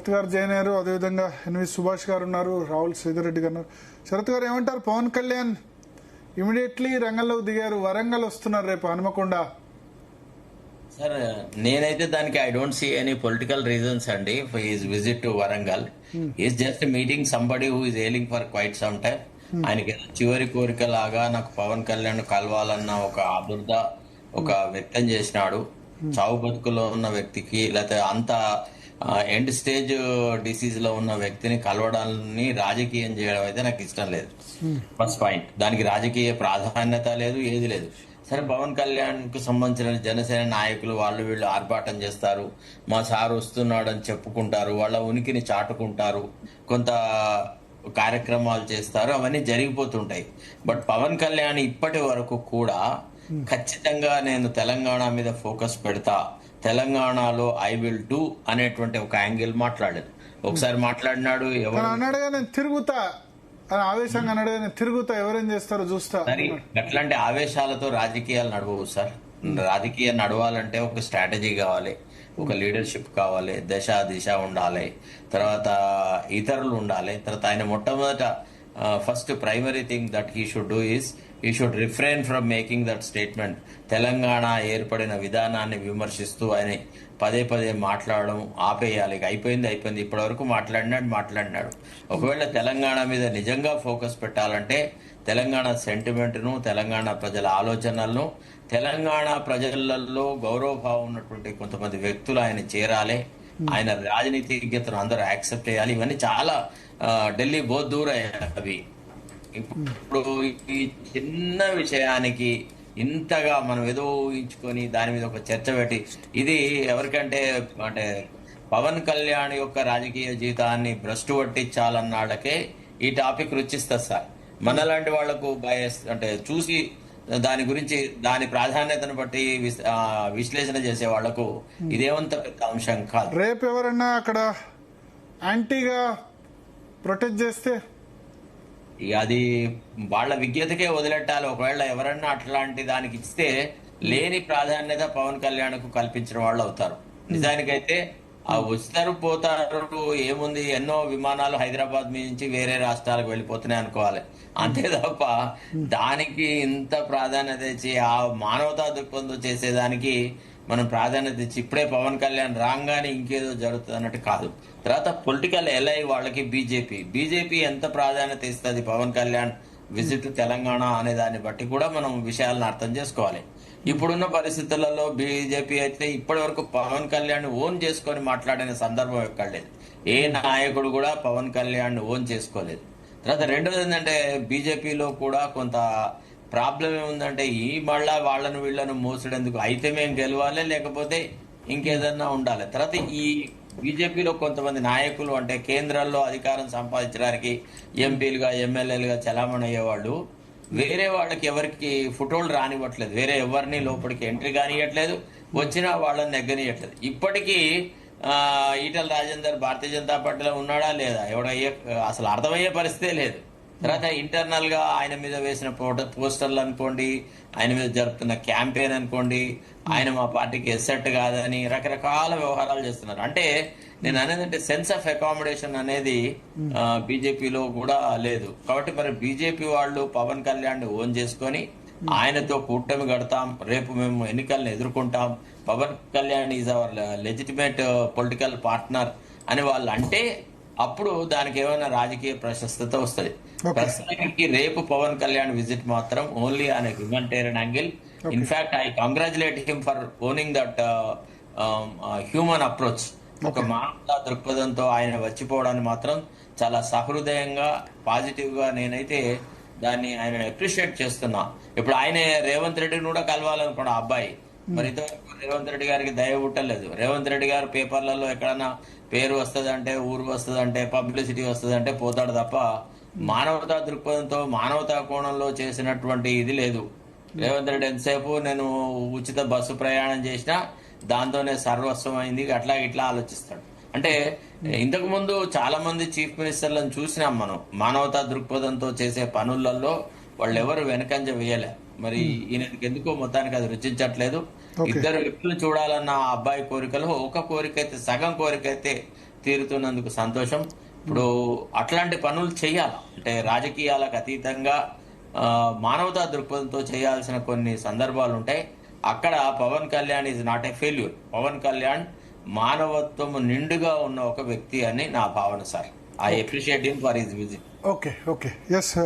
శరత్ గారు జాయిన్ అయ్యారు. అదేవిధంగా ఎన్వి సుభాష్ గారు ఉన్నారు, రాహుల్ శ్రీధర్ గారు. శరత్ గారు ఏమంటారు? పవన్ కళ్యాణ్ ఇమీడియట్లీ రంగంలోకి దిగారు, వరంగల్ వస్తున్నారు రేపు హనుమకొండ. సార్ నేనైతే దానికి I don't see any political reasons అండి for his visit to Warangal. Is just meeting somebody who is ailing for quite some time. ఆయనకి చివరి కోరిక లాగా నాకు పవన్ కళ్యాణ్ కలవాలన్న ఒక ఆదుర్ద ఒక వ్యక్తం చేసినాడు. చావు బతుకులో ఉన్న వ్యక్తికి లేకపోతే అంత ఎండ్ స్టేజ్ డిసీజ్ లో ఉన్న వ్యక్తిని కలవడాన్ని రాజకీయం చేయడం అయితే నాకు ఇష్టం లేదు. ఫస్ట్ పాయింట్, దానికి రాజకీయ ప్రాధాన్యత లేదు, ఏది లేదు. సరే, పవన్ కళ్యాణ్ కు సంబంధించిన జనసేన నాయకులు వాళ్ళు వీళ్ళు ఆర్భాటం చేస్తారు, మా సార్ వస్తున్నాడు అని చెప్పుకుంటారు, వాళ్ళ ఉనికిని చాటుకుంటారు, కొంత కార్యక్రమాలు చేస్తారు, అవన్నీ జరిగిపోతుంటాయి. బట్ పవన్ కళ్యాణ్ ఇప్పటి వరకు కూడా ఖచ్చితంగా నేను తెలంగాణ మీద ఫోకస్ పెడతా, తెలంగాణలో ఐ విల్ డూ అనేటువంటి ఒక యాంగిల్ మాట్లాడాడు. ఒకసారి మాట్లాడినాడు, అన్నాడుగా నేను తిరుగుతా, ఆవేశంగా అన్నాడుగా నేను తిరుగుతా, ఎవరేం చేస్తారో చూస్తా. అట్లాంటి ఆవేశాలతో రాజకీయాలు నడవవు సార్. రాజకీయం నడవాలంటే ఒక స్ట్రాటజీ కావాలి, ఒక లీడర్షిప్ కావాలి, దిశ ఉండాలి, తర్వాత ఇతరులు ఉండాలి. తర్వాత ఆయన మొట్టమొదట first primary thing that he should do is he should refrain from making that statement. Telangana ఏర్పడిన విధానాన్ని విమర్శిస్తూ ఆయన పదే మాట్లాడడం ఆపేయాలి. అయిపోయింది. ఇప్పటి వరకు మాట్లాడినాడు. ఒకవేళ తెలంగాణ మీద నిజంగా ఫోకస్ పెట్టాలంటే తెలంగాణ సెంటిమెంట్ను, తెలంగాణ ప్రజల ఆలోచనలను, తెలంగాణ ప్రజలలో గౌరవభావం ఉన్నటువంటి కొంతమంది వ్యక్తులు ఆయన చేరాలి. ఆయన రాజనీతిజ్ఞతను అందరూ యాక్సెప్ట్ చేయాలి. ఇవన్నీ చాలా ఢిల్లీ బోధ్ దూర్ అవి. ఇప్పుడు ఈ చిన్న విషయానికి ఇంతగా మనం ఏదో ఊహించుకొని దాని మీద ఒక చర్చ పెట్టి, ఇది ఎవరికంటే అంటే పవన్ కళ్యాణ్ యొక్క రాజకీయ జీవితాన్ని భ్రష్టు పట్టించాలన్నాళ్ళకే ఈ టాపిక్ రుచిస్తుంది సార్. మనలాంటి వాళ్లకు అంటే చూసి దాని గురించి దాని ప్రాధాన్యతను బట్టి విశ్లేషణ చేసే వాళ్లకు ఇదేమంత పెద్ద అంశం కాదు. రేపు ఎవరన్నా అక్కడ యాంటీగా ప్రొటెక్ట్ చేస్తే అది వాళ్ళ విజ్ఞతకే వదిలెట్టాలి. ఒకవేళ ఎవరన్నా అట్లాంటి దానికి ఇస్తే లేని ప్రాధాన్యత పవన్ కళ్యాణ్ కు కల్పించిన వాళ్ళు అవుతారు. నిజానికైతే వస్తారు పోతారు ఏముంది, ఎన్నో విమానాలు హైదరాబాద్ మీద నుంచి వేరే రాష్ట్రాలకు వెళ్ళిపోతున్నాయి అనుకోవాలి. అంతే తప్ప దానికి ఇంత ప్రాధాన్యత ఇచ్చి ఆ మానవతా దృక్పథంతో చేసేదానికి మనం ప్రాధాన్యత ఇచ్చి ఇప్పుడే పవన్ కళ్యాణ్ రాగానే ఇంకేదో జరుగుతుంది అన్నట్టు కాదు. తర్వాత పొలిటికల్ ఎల్ఐ వాళ్ళకి బీజేపీ ఎంత ప్రాధాన్యత ఇస్తుంది పవన్ కళ్యాణ్ విజిట్ తెలంగాణ అనే దాన్ని బట్టి కూడా మనం విషయాలను అర్థం చేసుకోవాలి. ఇప్పుడున్న పరిస్థితులలో బీజేపీ అయితే ఇప్పటి వరకు పవన్ కళ్యాణ్ ఓన్ చేసుకొని మాట్లాడిన సందర్భం ఎక్కడ లేదు. ఏ నాయకుడు కూడా పవన్ కళ్యాణ్ ఓన్ చేసుకోలేదు. తర్వాత రెండోది ఏంటంటే బీజేపీలో కూడా కొంత ప్రాబ్లం ఏముందంటే ఈ మళ్ళా వీళ్ళను మోసడేందుకు అయితే మేము గెలవాలి, లేకపోతే ఇంకేదన్నా ఉండాలి. తర్వాత ఈ బీజేపీలో కొంతమంది నాయకులు అంటే కేంద్రాల్లో అధికారం సంపాదించడానికి ఎంపీలుగా ఎమ్మెల్యేలుగా చలామణి అయ్యేవాళ్ళు వేరే వాళ్ళకి ఎవరికి ఫోటోలు రానివ్వట్లేదు, వేరే ఎవరిని లోపలికి ఎంట్రీ కానియట్లేదు, వచ్చినా వాళ్ళని నెగ్గనియట్లేదు. ఇప్పటికీ ఈటల రాజేందర్ భారతీయ జనతా పార్టీలో ఉన్నాడా లేదా అసలు అర్థమయ్యే పరిస్థితే లేదు. తర్వాత ఇంటర్నల్ గా ఆయన మీద వేసిన పోస్టర్లు అనుకోండి, ఆయన మీద జరుపుతున్న క్యాంపెయిన్ అనుకోండి, ఆయన మా పార్టీకి ఎస్సెట్ కాదని రకరకాల వ్యవహారాలు చేస్తున్నారు. అంటే నేను అనేదంటే సెన్స్ ఆఫ్ అకామిడేషన్ అనేది బీజేపీలో కూడా లేదు. కాబట్టి మరి బీజేపీ వాళ్ళు పవన్ కళ్యాణ్ ఓన్ చేసుకొని ఆయనతో కూటమి కడతాం, రేపు మేము ఎన్నికలను ఎదుర్కొంటాం, Pawan Kalyan is our legitimate political partner అని వాళ్ళు అంటే అప్పుడు దానికి ఏమైనా రాజకీయ ప్రశస్తత వస్తుంది. ప్రస్తుతానికి రేపు పవన్ కళ్యాణ్ విజిట్ మాత్రం only on humanitarian angle. In fact I congratulate him for owning that human approach. ఒక మానవతా దృక్పథంతో ఆయన వచ్చిపోవడాన్ని మాత్రం చాలా సహృదయంగా పాజిటివ్ గా నేనైతే దాన్ని ఆయన అప్రిషియేట్ చేస్తున్నా. ఇప్పుడు ఆయన రేవంత్ రెడ్డిని కూడా కలవాలనుకున్నా అబ్బాయి, మరి ఇంతవరకు రేవంత్ రెడ్డి గారికి దయ పుట్టలేదు. రేవంత్ రెడ్డి గారు పేపర్లలో ఎక్కడన్నా పేరు వస్తుందంటే, ఊరు వస్తుందంటే, పబ్లిసిటీ వస్తుందంటే పోతాడు తప్ప మానవతా దృక్పథంతో మానవతా కోణంలో చేసినటువంటి ఇది లేదు. రేవంత్ రెడ్డి ఎంతసేపు నేను ఉచిత బస్సు ప్రయాణం చేసినా దాంతోనే సర్వస్వం అయింది అట్లా ఇట్లా ఆలోచిస్తాడు. అంటే ఇంతకు ముందు చాలా మంది చీఫ్ మినిస్టర్లను చూసినాం మనం, మానవతా దృక్పథంతో చేసే పనులలో వాళ్ళు ఎవరు వెనకంజ వేయలే. మరి ఈయనకి ఎందుకో మొత్తానికి అది రుచించట్లేదు. ఇద్దరు వ్యక్తులు చూడాలన్న ఆ అబ్బాయి కోరికలో ఒక కోరిక అయితే, సగం కోరిక అయితే తీరుతున్నందుకు సంతోషం. ఇప్పుడు అట్లాంటి పనులు చేయాలి అంటే రాజకీయాలకు అతీతంగా మానవతా దృక్పథంతో చేయాల్సిన కొన్ని సందర్భాలు ఉంటాయి. అక్కడ Pawan Kalyan is not a failure. Pawan Kalyan మానవత్వం నిండుగా ఉన్న ఒక వ్యక్తి అని నా భావన sir. I appreciate him for his visit. Okay, yes.